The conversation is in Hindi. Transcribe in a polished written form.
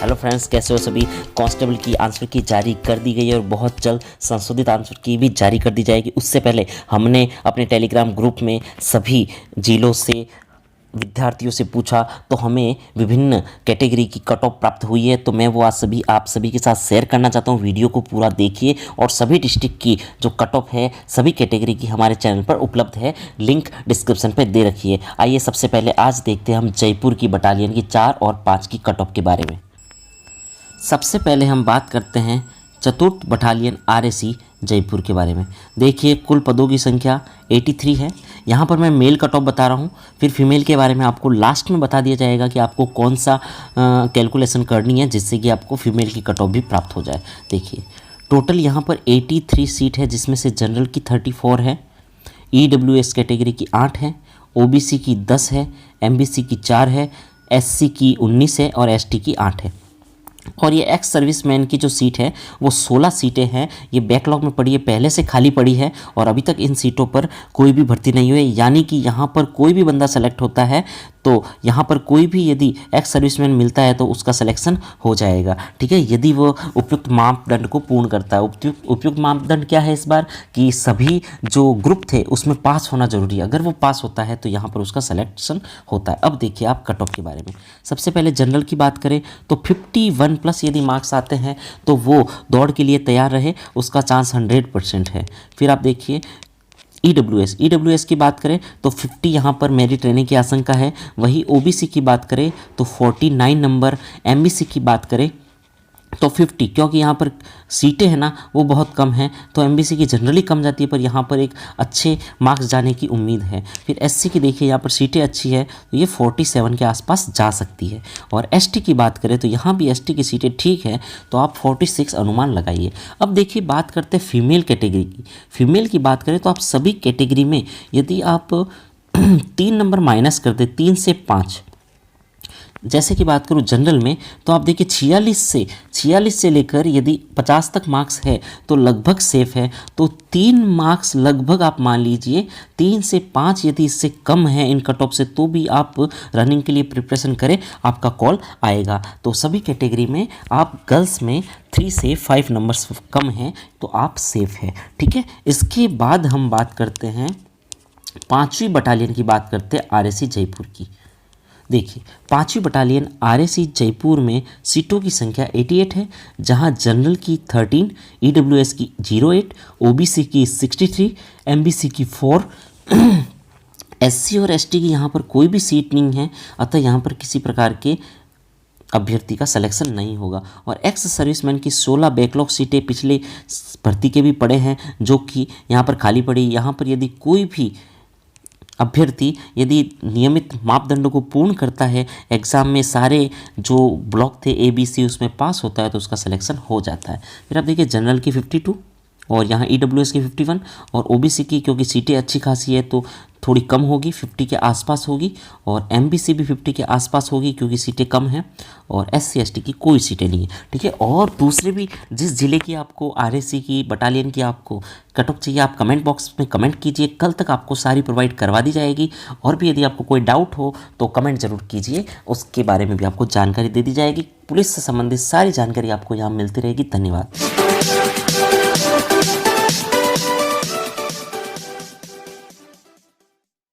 हेलो फ्रेंड्स, कैसे हो सभी। कांस्टेबल की आंसर की जारी कर दी गई है और बहुत जल्द संशोधित आंसर की भी जारी कर दी जाएगी। उससे पहले हमने अपने टेलीग्राम ग्रुप में सभी जिलों से विद्यार्थियों से पूछा तो हमें विभिन्न कैटेगरी की कट ऑफ प्राप्त हुई है। तो मैं वो आज आप सभी के साथ शेयर करना चाहता हूँ। वीडियो को पूरा देखिए और सभी डिस्ट्रिक्ट की जो कट ऑफ है सभी कैटेगरी की हमारे चैनल पर उपलब्ध है, लिंक डिस्क्रिप्शन पर दे रखी है। आइए सबसे पहले आज देखते हैं हम जयपुर की बटालियन की 4 और 5 की कट ऑफ के बारे में। सबसे पहले हम बात करते हैं चतुर्थ बटालियन आरएसी जयपुर के बारे में। देखिए कुल पदों की संख्या 83 है। यहाँ पर मैं मेल कट ऑफ बता रहा हूँ, फिर फीमेल के बारे में आपको लास्ट में बता दिया जाएगा कि आपको कौन सा कैलकुलेशन करनी है जिससे कि आपको फीमेल की कट ऑफ भी प्राप्त हो जाए। देखिए टोटल यहाँ पर 83 सीट है, जिसमें से जनरल की 34 है, ईडब्ल्यूएस कैटेगरी की 8 है, ओबीसी की 10 है, एमबीसी की 4 है, एससी की 19 है और एसटी की 8 है। और ये एक्स सर्विसमैन की जो सीट है वो 16 सीटें हैं। ये बैकलॉग में पड़ी है, पहले से खाली पड़ी है और अभी तक इन सीटों पर कोई भी भर्ती नहीं हुई। यानी कि यहाँ पर कोई भी बंदा सेलेक्ट होता है तो यहाँ पर कोई भी यदि एक्स सर्विसमैन मिलता है तो उसका सिलेक्शन हो जाएगा, ठीक है, यदि वो उपयुक्त मापदंड को पूर्ण करता है। उपयुक्त मापदंड क्या है इस बार कि सभी जो ग्रुप थे उसमें पास होना जरूरी है। अगर वो पास होता है तो यहाँ पर उसका सिलेक्शन होता है। अब देखिए आप कट ऑफ के बारे में। सबसे पहले जनरल की बात करें तो 51 प्लस यदि मार्क्स आते हैं तो वो दौड़ के लिए तैयार रहे, उसका चांस 100% है। फिर आप देखिए ईडब्ल्यूएस की बात करें तो 50 यहाँ पर मेरिट रहने की आशंका है। वही ओबीसी की बात करें तो 49 नंबर, एमबीसी की बात करें तो 50, क्योंकि यहाँ पर सीटें हैं ना वो बहुत कम हैं तो एमबीसी की जनरली कम जाती है, पर यहाँ पर एक अच्छे मार्क्स जाने की उम्मीद है। फिर एससी की देखिए यहाँ पर सीटें अच्छी है तो ये 47 के आसपास जा सकती है। और एसटी की बात करें तो यहाँ भी एसटी की सीटें ठीक है तो आप 46 अनुमान लगाइए। अब देखिए बात करते हैं फीमेल कैटेगरी की। फीमेल की बात करें तो आप सभी कैटेगरी में यदि आप 3 नंबर माइनस कर दे 3 से 5, जैसे कि बात करूँ जनरल में तो आप देखिए 46 से लेकर यदि 50 तक मार्क्स है तो लगभग सेफ है। तो 3 मार्क्स लगभग आप मान लीजिए, 3 से 5 यदि इससे कम है इन कट ऑफ से तो भी आप रनिंग के लिए प्रिपरेशन करें, आपका कॉल आएगा। तो सभी कैटेगरी में आप गर्ल्स में 3 से 5 नंबर्स कम हैं तो आप सेफ है, ठीक है। इसके बाद हम बात करते हैं 5वीं बटालियन की, बात करते हैं आरएसी जयपुर की। देखिए 5वीं बटालियन आरएसी जयपुर में सीटों की संख्या 88 है, जहां जनरल की 13, ईडब्ल्यूएस की 08, ओबीसी की 63, एमबीसी की 4, एससी और एसटी की यहाँ पर कोई भी सीट नहीं है, अतः यहाँ पर किसी प्रकार के अभ्यर्थी का सिलेक्शन नहीं होगा। और एक्स सर्विसमैन की 16 बैकलॉग सीटें पिछले भर्ती के भी पड़े हैं जो कि यहाँ पर खाली पड़ी। यहाँ पर यदि कोई भी अभ्यर्थी यदि नियमित मापदंडों को पूर्ण करता है, एग्ज़ाम में सारे जो ब्लॉक थे एबीसी उसमें पास होता है तो उसका सिलेक्शन हो जाता है। फिर आप देखिए जनरल की 52 और यहाँ ईडब्ल्यूएस की 51 और ओबीसी की क्योंकि सीटें अच्छी खासी है तो थोड़ी कम होगी, 50 के आसपास होगी, और एमबीसी भी 50 के आसपास होगी क्योंकि सीटें कम हैं, और एससी एसटी की कोई सीटें नहीं है, ठीक है। और दूसरे भी जिस ज़िले की आपको आरएसी की बटालियन की आपको कट ऑफ चाहिए आप कमेंट बॉक्स में कमेंट कीजिए, कल तक आपको सारी प्रोवाइड करवा दी जाएगी। और भी यदि आपको कोई डाउट हो तो कमेंट ज़रूर कीजिए, उसके बारे में भी आपको जानकारी दे दी जाएगी। पुलिस से संबंधित सारी जानकारी आपको यहाँ मिलती रहेगी। धन्यवाद।